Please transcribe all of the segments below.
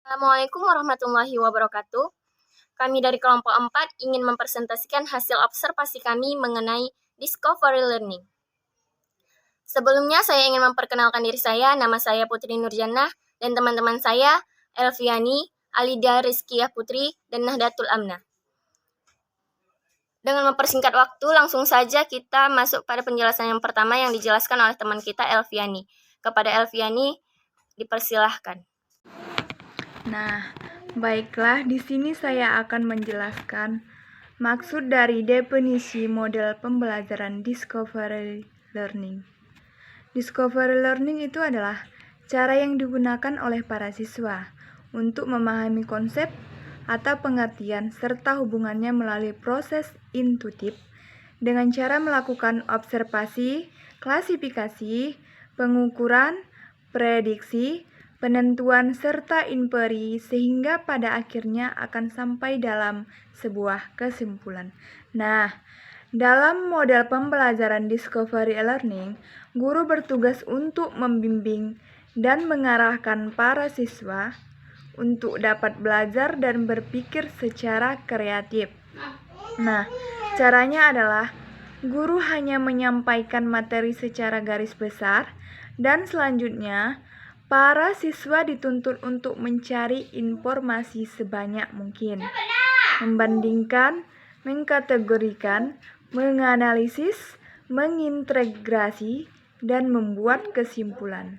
Assalamualaikum warahmatullahi wabarakatuh. Kami dari kelompok 4 ingin mempresentasikan hasil observasi kami mengenai Discovery Learning. Sebelumnya saya ingin memperkenalkan diri saya, nama saya Putri Nurjannah, dan teman-teman saya, Elviani, Alida Rizkiyah Putri, dan Nahdlatul Amnah. Dengan mempersingkat waktu, langsung saja kita masuk pada penjelasan yang pertama yang dijelaskan oleh teman kita, Elviani. Kepada Elviani, dipersilahkan. Nah, baiklah, di sini saya akan menjelaskan maksud dari definisi model pembelajaran Discovery Learning. Discovery Learning itu adalah cara yang digunakan oleh para siswa untuk memahami konsep atau pengertian serta hubungannya melalui proses intuitif dengan cara melakukan observasi, klasifikasi, pengukuran, prediksi, penentuan serta inferi sehingga pada akhirnya akan sampai dalam sebuah kesimpulan. Nah, dalam model pembelajaran Discovery Learning, guru bertugas untuk membimbing dan mengarahkan para siswa untuk dapat belajar dan berpikir secara kreatif. Nah, caranya adalah guru hanya menyampaikan materi secara garis besar dan selanjutnya para siswa dituntut untuk mencari informasi sebanyak mungkin, membandingkan, mengkategorikan, menganalisis, mengintegrasi, dan membuat kesimpulan.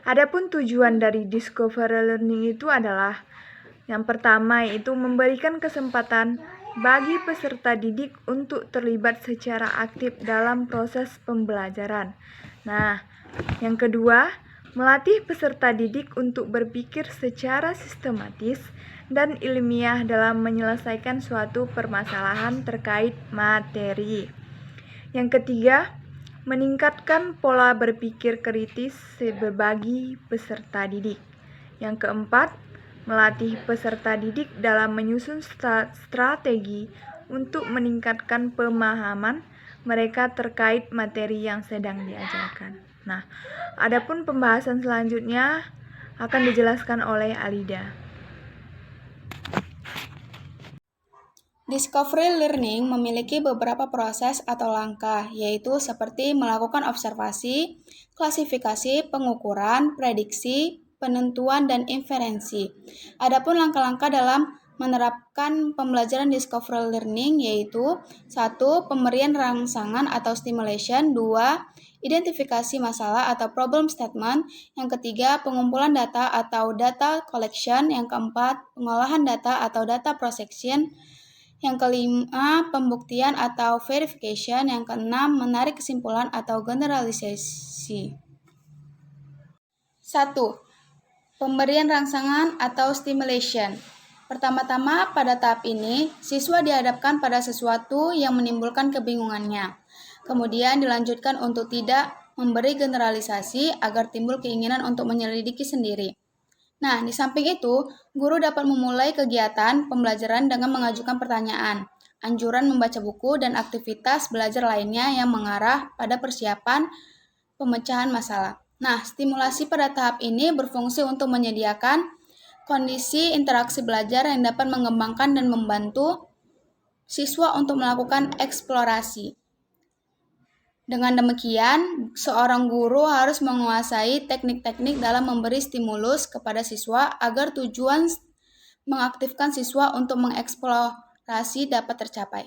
Adapun tujuan dari Discovery Learning itu adalah yang pertama yaitu memberikan kesempatan bagi peserta didik untuk terlibat secara aktif dalam proses pembelajaran. Nah, yang kedua, melatih peserta didik untuk berpikir secara sistematis dan ilmiah dalam menyelesaikan suatu permasalahan terkait materi. Yang ketiga, meningkatkan pola berpikir kritis bagi peserta didik. Yang keempat, melatih peserta didik dalam menyusun strategi untuk meningkatkan pemahaman mereka terkait materi yang sedang diajarkan. Nah, adapun pembahasan selanjutnya akan dijelaskan oleh Alida. Discovery Learning memiliki beberapa proses atau langkah, yaitu seperti melakukan observasi, klasifikasi, pengukuran, prediksi, penentuan, dan inferensi. Adapun langkah-langkah dalam menerapkan pembelajaran Discovery Learning yaitu 1. Pemberian rangsangan atau stimulation, 2. Identifikasi masalah atau problem statement, yang ketiga pengumpulan data atau data collection, yang keempat pengolahan data atau data processing, yang kelima, pembuktian atau verification. Yang keenam, menarik kesimpulan atau generalisasi. 1. Pemberian rangsangan atau stimulation. Pertama-tama, pada tahap ini, siswa dihadapkan pada sesuatu yang menimbulkan kebingungannya. Kemudian dilanjutkan untuk tidak memberi generalisasi agar timbul keinginan untuk menyelidiki sendiri. Nah, di samping itu, guru dapat memulai kegiatan pembelajaran dengan mengajukan pertanyaan, anjuran membaca buku, dan aktivitas belajar lainnya yang mengarah pada persiapan pemecahan masalah. Nah, stimulasi pada tahap ini berfungsi untuk menyediakan kondisi interaksi belajar yang dapat mengembangkan dan membantu siswa untuk melakukan eksplorasi. Dengan demikian, seorang guru harus menguasai teknik-teknik dalam memberi stimulus kepada siswa agar tujuan mengaktifkan siswa untuk mengeksplorasi dapat tercapai.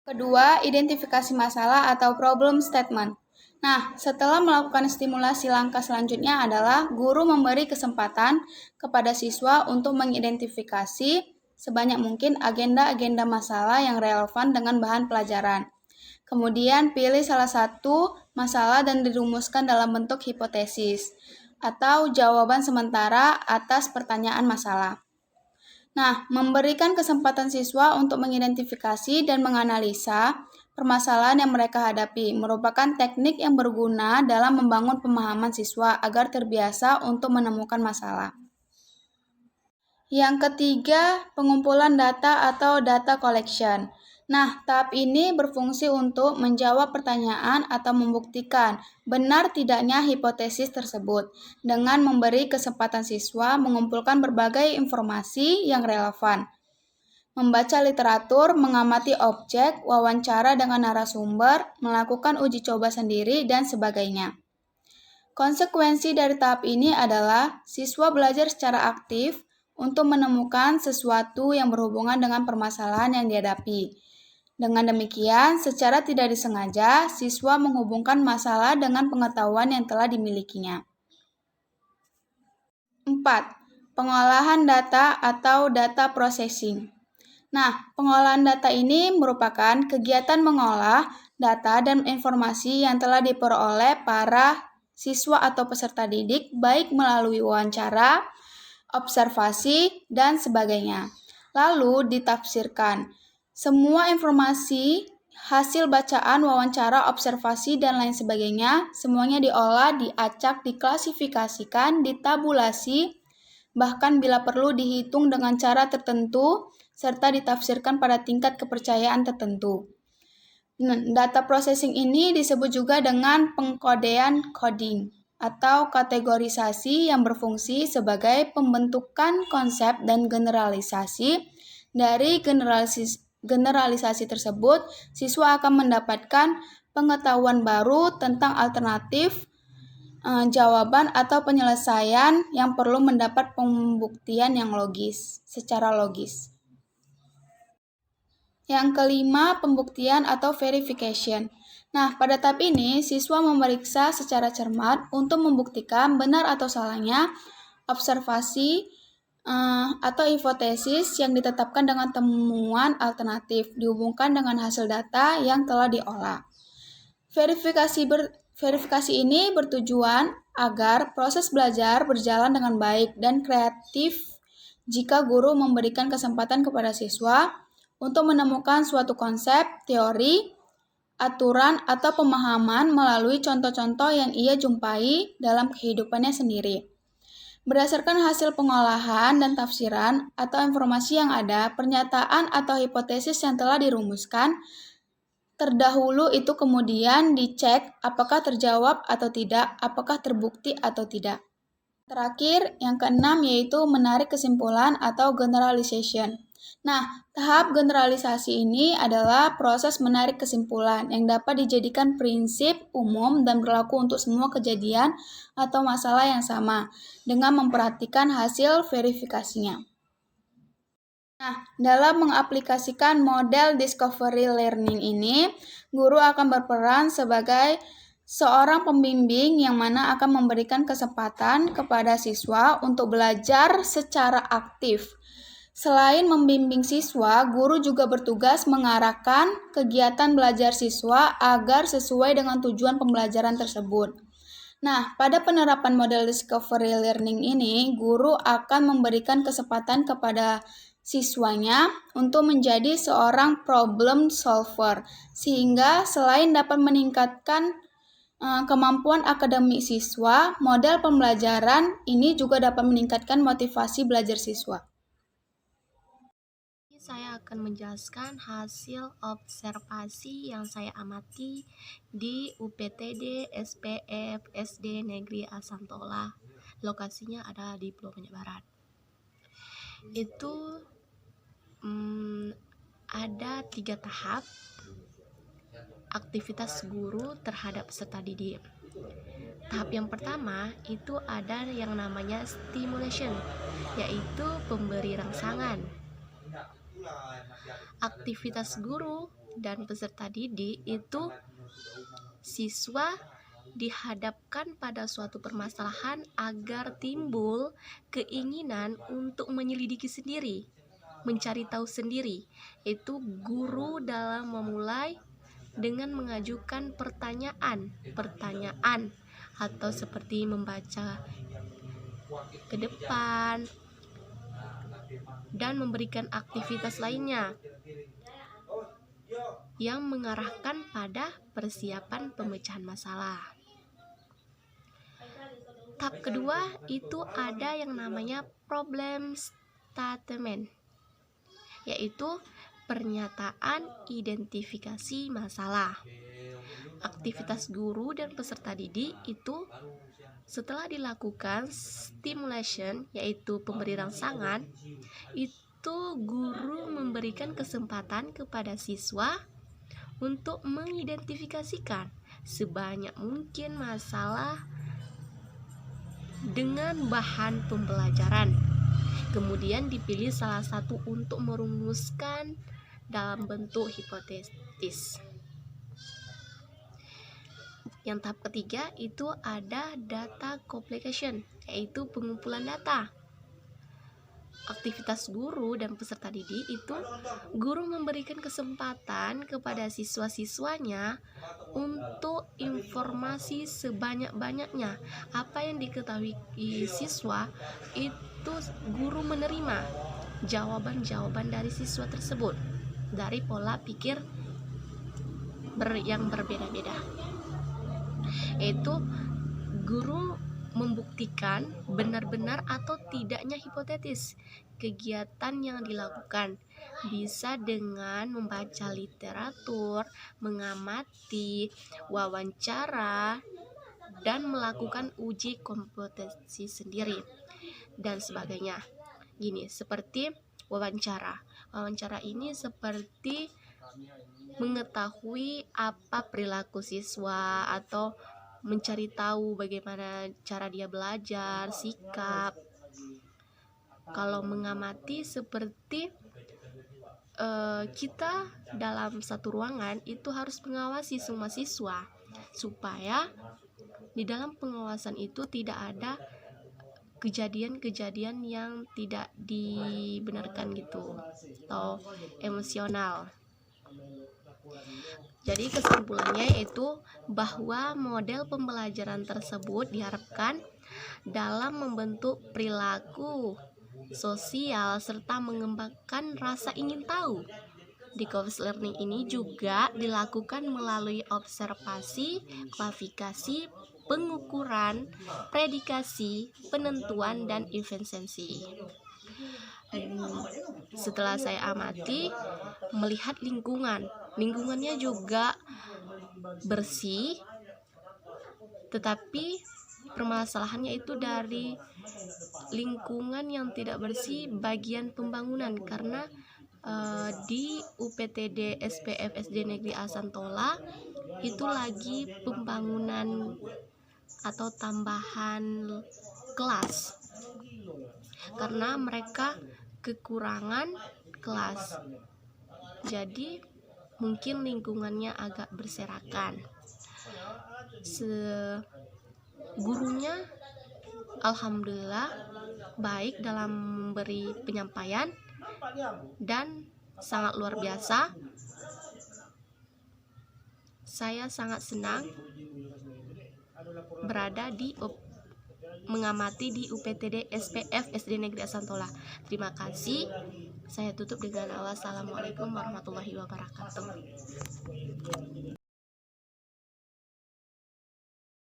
Kedua, identifikasi masalah atau problem statement. Nah, setelah melakukan stimulasi, langkah selanjutnya adalah guru memberi kesempatan kepada siswa untuk mengidentifikasi sebanyak mungkin agenda-agenda masalah yang relevan dengan bahan pelajaran. Kemudian pilih salah satu masalah dan dirumuskan dalam bentuk hipotesis atau jawaban sementara atas pertanyaan masalah. Nah, memberikan kesempatan siswa untuk mengidentifikasi dan menganalisa permasalahan yang mereka hadapi merupakan teknik yang berguna dalam membangun pemahaman siswa agar terbiasa untuk menemukan masalah. Yang ketiga, pengumpulan data atau data collection. Nah, tahap ini berfungsi untuk menjawab pertanyaan atau membuktikan benar tidaknya hipotesis tersebut dengan memberi kesempatan siswa mengumpulkan berbagai informasi yang relevan, membaca literatur, mengamati objek, wawancara dengan narasumber, melakukan uji coba sendiri, dan sebagainya. Konsekuensi dari tahap ini adalah siswa belajar secara aktif untuk menemukan sesuatu yang berhubungan dengan permasalahan yang dihadapi. Dengan demikian, secara tidak disengaja, siswa menghubungkan masalah dengan pengetahuan yang telah dimilikinya. 4. Pengolahan data atau data processing. Nah, pengolahan data ini merupakan kegiatan mengolah data dan informasi yang telah diperoleh para siswa atau peserta didik, baik melalui wawancara, observasi, dan sebagainya. Lalu ditafsirkan. Semua informasi, hasil bacaan, wawancara, observasi, dan lain sebagainya, semuanya diolah, diacak, diklasifikasikan, ditabulasi, bahkan bila perlu dihitung dengan cara tertentu, serta ditafsirkan pada tingkat kepercayaan tertentu. Data processing ini disebut juga dengan pengkodean coding atau kategorisasi yang berfungsi sebagai pembentukan konsep dan generalisasi. Dari generalisasi tersebut, siswa akan mendapatkan pengetahuan baru tentang alternatif jawaban atau penyelesaian yang perlu mendapat pembuktian yang logis, secara logis. Yang kelima, pembuktian atau verification. Nah, pada tahap ini, siswa memeriksa secara cermat untuk membuktikan benar atau salahnya observasi atau hipotesis yang ditetapkan dengan temuan alternatif dihubungkan dengan hasil data yang telah diolah. Verifikasi ini bertujuan agar proses belajar berjalan dengan baik dan kreatif jika guru memberikan kesempatan kepada siswa untuk menemukan suatu konsep, teori, aturan, atau pemahaman melalui contoh-contoh yang ia jumpai dalam kehidupannya sendiri. Berdasarkan hasil pengolahan dan tafsiran atau informasi yang ada, pernyataan atau hipotesis yang telah dirumuskan terdahulu itu kemudian dicek apakah terjawab atau tidak, apakah terbukti atau tidak. Terakhir, yang keenam yaitu menarik kesimpulan atau generalization. Nah, tahap generalisasi ini adalah proses menarik kesimpulan yang dapat dijadikan prinsip umum dan berlaku untuk semua kejadian atau masalah yang sama dengan memperhatikan hasil verifikasinya. Nah, dalam mengaplikasikan model discovery learning ini, guru akan berperan sebagai seorang pembimbing yang mana akan memberikan kesempatan kepada siswa untuk belajar secara aktif. Selain membimbing siswa, guru juga bertugas mengarahkan kegiatan belajar siswa agar sesuai dengan tujuan pembelajaran tersebut. Nah, pada penerapan model discovery learning ini, guru akan memberikan kesempatan kepada siswanya untuk menjadi seorang problem solver, sehingga selain dapat meningkatkan kemampuan akademik siswa, model pembelajaran ini juga dapat meningkatkan motivasi belajar siswa. Saya akan menjelaskan hasil observasi yang saya amati di UPTD SPF SD Negeri Asamtola. Lokasinya ada di Pulau Banyak Barat. Itu ada 3 tahap aktivitas guru terhadap peserta didik. Tahap yang pertama itu ada yang namanya stimulation, yaitu pemberi rangsangan. Aktivitas guru dan peserta didik itu siswa dihadapkan pada suatu permasalahan agar timbul keinginan untuk menyelidiki sendiri, mencari tahu sendiri. Itu guru dalam memulai dengan mengajukan pertanyaan atau seperti membaca ke depan dan memberikan aktivitas lainnya yang mengarahkan pada persiapan pemecahan masalah. Tahap kedua itu ada yang namanya problem statement, yaitu pernyataan identifikasi masalah. Aktivitas guru dan peserta didik itu setelah dilakukan stimulation, yaitu pemberi rangsangan, itu guru memberikan kesempatan kepada siswa untuk mengidentifikasikan sebanyak mungkin masalah dengan bahan pembelajaran. Kemudian dipilih salah satu untuk merumuskan dalam bentuk hipotesis. Yang tahap ketiga itu ada data collection, yaitu pengumpulan data. Aktivitas guru dan peserta didik itu guru memberikan kesempatan kepada siswa-siswanya untuk informasi sebanyak-banyaknya. Apa yang diketahui siswa itu guru menerima jawaban-jawaban dari siswa tersebut dari pola pikir yang berbeda-beda. Yaitu guru membuktikan benar-benar atau tidaknya hipotetis kegiatan yang dilakukan, bisa dengan membaca literatur, mengamati, wawancara, dan melakukan uji kompetensi sendiri dan sebagainya. Gini, seperti wawancara. Wawancara ini seperti mengetahui apa perilaku siswa atau mencari tahu bagaimana cara dia belajar, sikap. Kalau mengamati seperti kita dalam satu ruangan itu harus mengawasi semua siswa supaya di dalam pengawasan itu tidak ada kejadian-kejadian yang tidak dibenarkan gitu atau emosional. Jadi kesimpulannya yaitu bahwa model pembelajaran tersebut diharapkan dalam membentuk perilaku sosial serta mengembangkan rasa ingin tahu. Discovery learning ini juga dilakukan melalui observasi, klasifikasi, pengukuran, predikasi, penentuan, dan evaluasi. Setelah saya amati, melihat lingkungannya juga bersih, tetapi permasalahannya itu dari lingkungan yang tidak bersih bagian pembangunan, karena di UPTD SPF SD Negeri Asantola itu lagi pembangunan atau tambahan kelas karena mereka kekurangan kelas, jadi mungkin lingkungannya agak berserakan. Gurunya alhamdulillah baik dalam memberi penyampaian dan sangat luar biasa. Saya sangat senang berada mengamati di UPTD SPF SD Negeri Asantola. Terima kasih. Saya tutup dengan wassalamualaikum warahmatullahi wabarakatuh.